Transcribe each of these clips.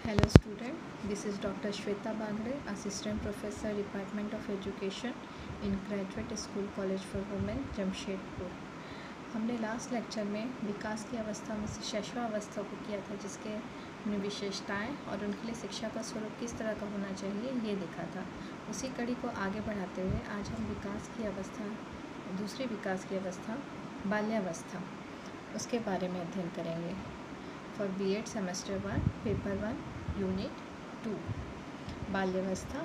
Hello student, this is Dr. Shweta Bangre, Assistant Professor, Department of Education in Graduate School College for Women, Jamshedpur. हमने last lecture में विकास की अवस्था में से शैशवावस्था को किया था, जिसके अपनी विशेषताएं और उनके लिए शिक्षा का स्वरूप किस तरह का होना चाहिए ये देखा था। उसी कड़ी को आगे बढ़ाते हुए आज हम विकास की अवस्था, दूसरी विकास की अवस्था बाल्यावस्था, उसके बारे में अध्ययन करेंगे। For B.Ed semester 1 paper 1 unit 2 बाल्यावस्था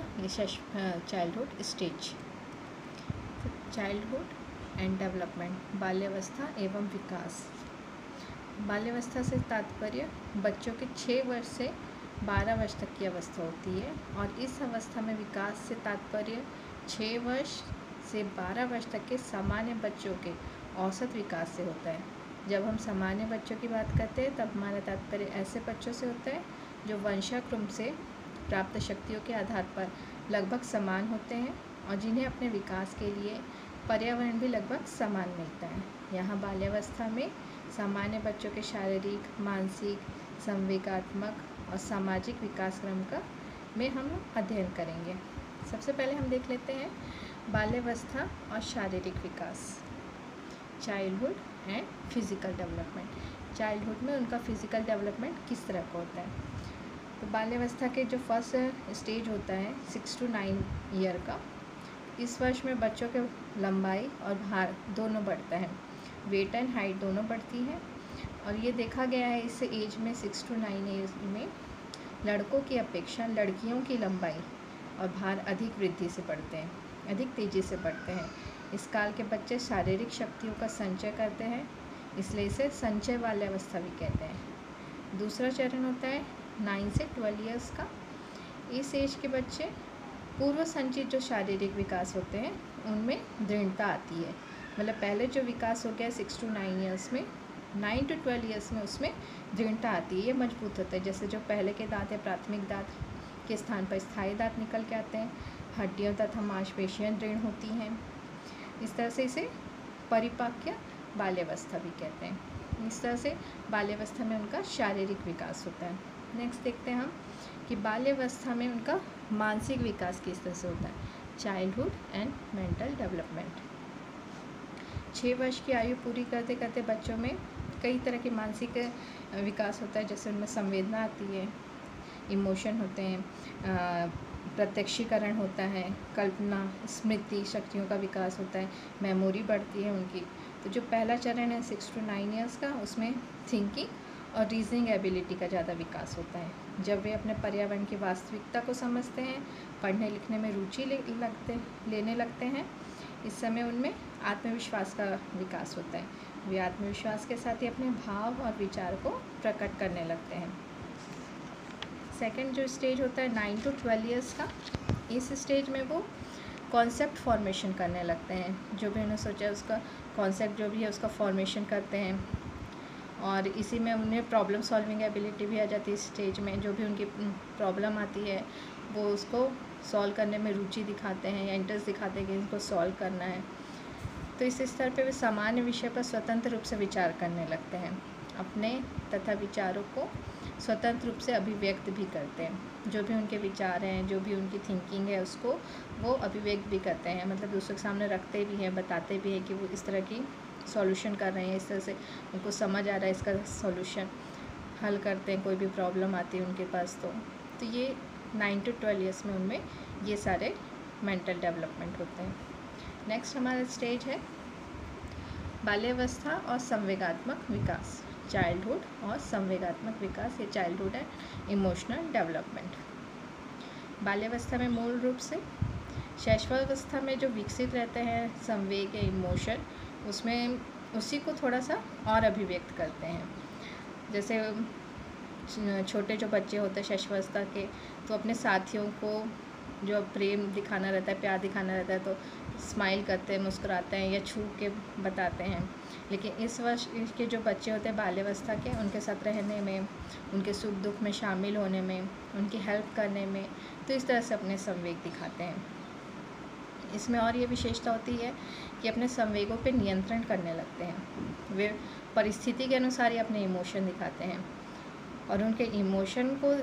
childhood stage. Childhood and development, बाल्यावस्था एवं विकास। बाल्यावस्था से तात्पर्य बच्चों के 6 वर्ष से 12 वर्ष तक की अवस्था होती है, और इस अवस्था में विकास से तात्पर्य 6 वर्ष से 12 वर्ष तक के सामान्य बच्चों के औसत विकास से होता है। जब हम सामान्य बच्चों की बात करते हैं तब हमारा तात्पर्य ऐसे बच्चों से होता है जो वंशाक्रम से प्राप्त शक्तियों के आधार पर लगभग समान होते हैं और जिन्हें अपने विकास के लिए पर्यावरण भी लगभग समान मिलता है। यहाँ बाल्यावस्था में सामान्य बच्चों के शारीरिक, मानसिक, संवेगात्मक और सामाजिक विकास क्रम का में हम अध्ययन करेंगे। सबसे पहले हम देख लेते हैं बाल्यावस्था और शारीरिक विकास, childhood and physical development. Childhood में उनका फिज़िकल डेवलपमेंट किस तरह का होता है। तो बाल्यावस्था के जो फर्स्ट स्टेज होता है 6 to 9 ईयर का, इस वर्ष में बच्चों के लंबाई और भार दोनों बढ़ता है, वेट एंड हाइट दोनों बढ़ती है। और ये देखा गया है इस एज में 6 to 9 एज में लड़कों की अपेक्षा लड़कियों की लंबाई और भार अधिक वृद्धि से बढ़ते हैं, अधिक तेज़ी से बढ़ते हैं। इस काल के बच्चे शारीरिक शक्तियों का संचय करते हैं, इसलिए इसे संचय बाल्यावस्था भी कहते हैं। दूसरा चरण होता है 9 से 12 ईयर्स का। इस एज के बच्चे पूर्व संचित जो शारीरिक विकास होते हैं उनमें दृढ़ता आती है। मतलब पहले जो विकास हो गया 6 to 9 ईयर्स में, 9 to 12 ईयर्स में उसमें दृढ़ता आती है, ये मजबूत होता है। जैसे जो पहले के दांत है प्राथमिक दांत के स्थान पर स्थायी दांत निकल के आते हैं, हड्डियों तथा मांसपेशियाँ दृढ़ होती हैं। इस तरह से इसे परिपाक्य बाल्यावस्था भी कहते हैं। इस तरह से बाल्यावस्था में उनका शारीरिक विकास होता है। नेक्स्ट देखते हैं हम कि बाल्यावस्था में उनका मानसिक विकास किस तरह से होता है, चाइल्डहुड एंड मेंटल डेवलपमेंट। 6 वर्ष की आयु पूरी करते करते बच्चों में कई तरह के मानसिक विकास होता है। जैसे उनमें संवेदना आती है, इमोशन होते हैं, प्रत्यक्षीकरण होता है, कल्पना, स्मृति शक्तियों का विकास होता है, मेमोरी बढ़ती है उनकी। तो जो पहला चरण है 6 to 9 ईयर्स का, उसमें थिंकिंग और रीजनिंग एबिलिटी का ज़्यादा विकास होता है। जब वे अपने पर्यावरण की वास्तविकता को समझते हैं, पढ़ने लिखने में रुचि लेने लगते हैं, इस समय उनमें आत्मविश्वास का विकास होता है। वे आत्मविश्वास के साथ ही अपने भाव और विचार को प्रकट करने लगते हैं। सेकंड जो स्टेज होता है 9 to 12 ईयर्स का, इस स्टेज में वो कॉन्सेप्ट फॉर्मेशन करने लगते हैं। जो भी उन्होंने सोचा उसका कॉन्सेप्ट जो भी है उसका फॉर्मेशन करते हैं, और इसी में उन्हें प्रॉब्लम सॉल्विंग एबिलिटी भी आ जाती है। इस स्टेज में जो भी उनकी प्रॉब्लम आती है वो उसको सॉल्व करने में रुचि दिखाते हैं या इंटरेस्ट दिखाते हैं कि इनको सॉल्व करना है। तो इस स्तर पे वे सामान्य विषय पर स्वतंत्र रूप से विचार करने लगते हैं, अपने तथा विचारों को स्वतंत्र रूप से अभिव्यक्त भी करते हैं। जो भी उनके विचार हैं, जो भी उनकी थिंकिंग है, उसको वो अभिव्यक्त भी करते हैं। मतलब दूसरों के सामने रखते भी हैं, बताते भी हैं कि वो इस तरह की सॉल्यूशन कर रहे हैं, इस तरह से उनको समझ आ रहा है, इसका सॉल्यूशन हल करते हैं। कोई भी प्रॉब्लम आती है उनके पास तो ये 9 to 12 ईयर्स में उनमें ये सारे मेंटल डेवलपमेंट होते हैं। नेक्स्ट हमारा स्टेज है बाल्यावस्था और संवेगात्मक विकास, चाइल्डहुड और संवेगात्मक विकास, ये चाइल्डहुड एंड इमोशनल डेवलपमेंट। बाल्यावस्था में मूल रूप से शैशवावस्था में जो विकसित रहते हैं संवेग या इमोशन, उसमें उसी को थोड़ा सा और अभिव्यक्त करते हैं। जैसे छोटे जो बच्चे होते हैं शैशवावस्था के, तो अपने साथियों को जो प्रेम दिखाना रहता है, प्यार दिखाना रहता है, तो स्माइल करते हैं, मुस्कुराते हैं या छू के बताते हैं। लेकिन इस वर्ष के जो बच्चे होते हैं बाल्यावस्था के, उनके साथ रहने में, उनके सुख दुख में शामिल होने में, उनकी हेल्प करने में, तो इस तरह से अपने संवेग दिखाते हैं। इसमें और ये विशेषता होती है कि अपने संवेगों पे नियंत्रण करने लगते हैं। वे परिस्थिति के अनुसार ही अपने इमोशन दिखाते हैं, और उनके इमोशन को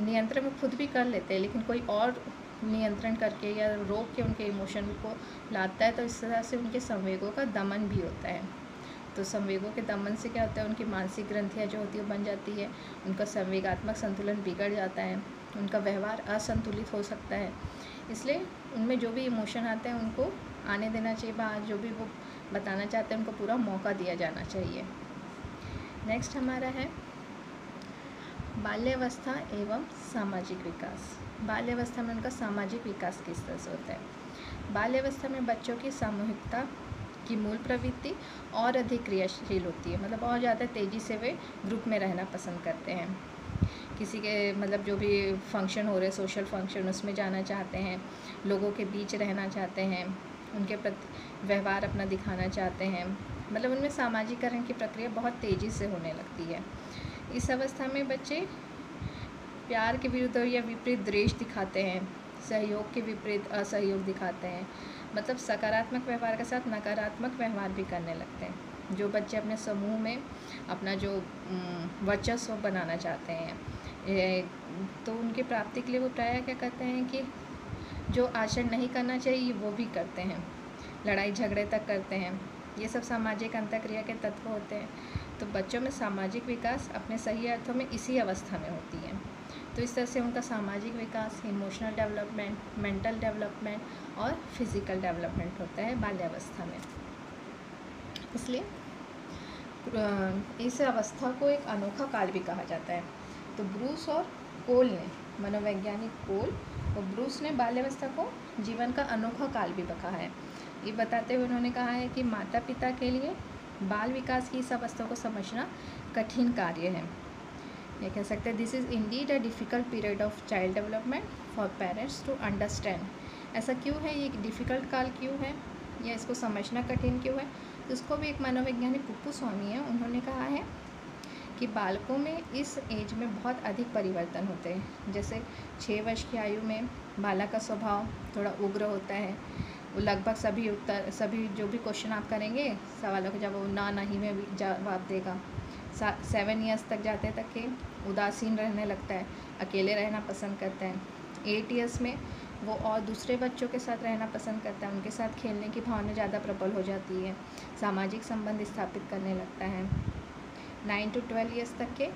नियंत्रण वो खुद भी कर लेते हैं, लेकिन कोई और नियंत्रण करके या रोक के उनके इमोशन को लाता है, तो इस तरह से उनके संवेगों का दमन भी होता है। तो संवेगों के दमन से क्या होता है, उनकी मानसिक ग्रंथियाँ जो होती है वो बन जाती है, उनका संवेगात्मक संतुलन बिगड़ जाता है, उनका व्यवहार असंतुलित हो सकता है। इसलिए उनमें जो भी इमोशन आते हैं उनको आने देना चाहिए बाहर, जो भी वो बताना चाहते हैं उनको पूरा मौका दिया जाना चाहिए। नेक्स्ट हमारा है बाल्यावस्था एवं सामाजिक विकास। बाल्यावस्था में उनका सामाजिक विकास किस तरह से होता है। बाल्यावस्था में बच्चों की सामूहिकता की मूल प्रवृत्ति और अधिक क्रियाशील होती है, मतलब और ज़्यादा तेज़ी से वे ग्रुप में रहना पसंद करते हैं। किसी के मतलब जो भी फंक्शन हो रहे, सोशल फंक्शन, उसमें जाना चाहते हैं, लोगों के बीच रहना चाहते हैं, उनके प्रति व्यवहार अपना दिखाना चाहते हैं, मतलब उनमें सामाजिकरण की प्रक्रिया बहुत तेज़ी से होने लगती है। इस अवस्था में बच्चे प्यार के विरुद्ध या विपरीत द्वेष दिखाते हैं, सहयोग के विपरीत असहयोग दिखाते हैं, मतलब सकारात्मक व्यवहार के साथ नकारात्मक व्यवहार भी करने लगते हैं। जो बच्चे अपने समूह में अपना जो वर्चस्व बनाना चाहते हैं, तो उनकी प्राप्ति के लिए वो प्रायः क्या करते हैं कि जो आचरण नहीं करना चाहिए वो भी करते हैं, लड़ाई झगड़े तक करते हैं। ये सब सामाजिक अंतःक्रिया के तत्व होते हैं। तो बच्चों में सामाजिक विकास अपने सही अर्थों में इसी अवस्था में होती है। तो इस तरह से उनका सामाजिक विकास, इमोशनल डेवलपमेंट, मेंटल डेवलपमेंट और फिज़िकल डेवलपमेंट होता है बाल्यावस्था में। इसलिए इस अवस्था को एक अनोखा काल भी कहा जाता है। तो ब्रूस और कोल ने, मनोवैज्ञानिक कोल और ब्रूस ने बाल्यावस्था को जीवन का अनोखा काल भी कहा है। ये बताते हुए उन्होंने कहा है कि माता पिता के लिए बाल विकास की इस अवस्था को समझना कठिन कार्य है। ये कह सकते हैं, this is indeed a difficult period of child development for parents to understand. ऐसा क्यों है, ये डिफ़िकल्ट काल क्यों है, या इसको समझना कठिन क्यों है। तो उसको भी एक मनोवैज्ञानिक कुप्पुस्वामी है, उन्होंने कहा है कि बालकों में इस एज में बहुत अधिक परिवर्तन होते हैं। जैसे 6 वर्ष की आयु में बालक का स्वभाव थोड़ा उग्र होता है, वो लगभग सभी जो भी क्वेश्चन आप करेंगे सवालों के जब वो ना नहीं में भी जवाब देगा। 7 ईयर्स तक जाते तक के उदासीन रहने लगता है, अकेले रहना पसंद करता है। 8 ईयर्स में वो और दूसरे बच्चों के साथ रहना पसंद करता है, उनके साथ खेलने की भावना ज़्यादा प्रबल हो जाती है, सामाजिक संबंध स्थापित करने लगता है। 9 to 12 ईयर्स तक के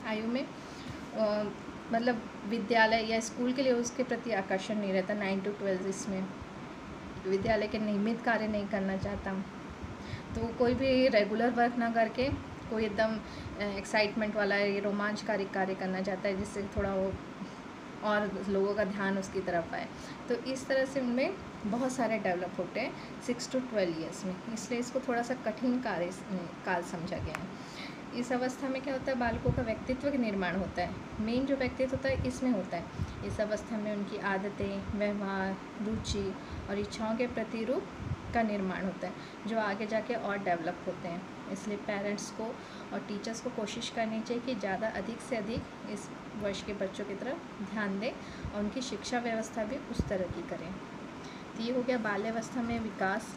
आयु में मतलब विद्यालय या स्कूल के लिए उसके प्रति आकर्षण नहीं रहता। 9 to 12 इसमें विद्यालय के नियमित कार्य नहीं करना चाहता, तो वो कोई भी रेगुलर वर्क ना करके कोई एकदम एक्साइटमेंट वाला ये रोमांचकारी कार्य करना चाहता है, जिससे थोड़ा वो और लोगों का ध्यान उसकी तरफ आए। तो इस तरह से उनमें बहुत सारे डेवलप होते हैं 6 to 12 ईयर्स में, इसलिए इसको थोड़ा सा कठिन काल समझा गया है। इस अवस्था में क्या होता है, बालकों का व्यक्तित्व का निर्माण होता है। मेन जो व्यक्तित्व होता है इसमें होता है। इस अवस्था में उनकी आदतें, व्यवहार, रुचि और इच्छाओं के प्रतिरूप का निर्माण होता है, जो आगे जाके और डेवलप होते हैं। इसलिए पेरेंट्स को और टीचर्स को कोशिश करनी चाहिए कि ज़्यादा अधिक से अधिक इस वर्ष के बच्चों की तरफ ध्यान दें और उनकी शिक्षा व्यवस्था भी उस तरह की करें। तो ये हो गया बाल्यावस्था में विकास।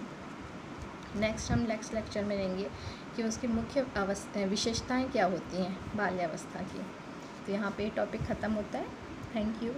नेक्स्ट हम नेक्स्ट लेक्चर में लेंगे कि उसकी मुख्य विशेषताएं क्या होती हैं बाल्यावस्था की। तो यहाँ पे टॉपिक ख़त्म होता है। Thank you.